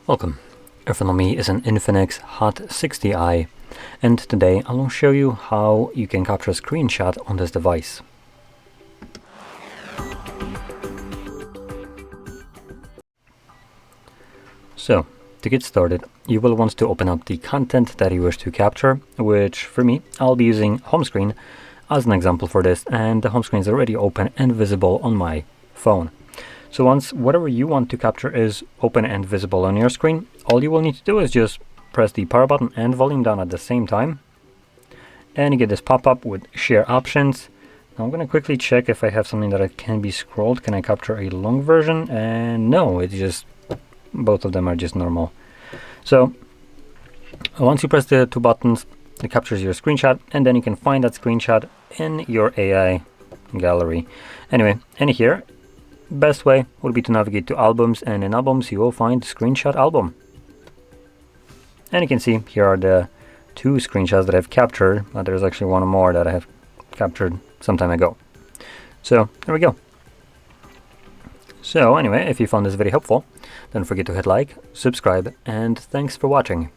Welcome. In front of me is an INFINIX Hot 60i, and today I will show you how you can capture a screenshot on this device. So, to get started, you will want to open up the content that you wish to capture, which for me, I'll be using home screen as an example for this, and the home screen is already open and visible on my phone. So once whatever you want to capture is open and visible on your screen, all you will need to do is just press the power button and volume down at the same time. And you get this pop-up with share options. Now I'm going to quickly check if I have something that can be scrolled. Can I capture a long version? And no, it's just, both of them are just normal. So once you press the two buttons, it captures your screenshot, and then you can find that screenshot in your AI gallery. Anyway, and here, best way would be to navigate to albums, and in albums you will find screenshot album. And you can see here are the two screenshots that I've captured, but there's actually one more that I have captured some time ago. So there we go. So anyway, if you found this video helpful, don't forget to hit like, subscribe, and thanks for watching.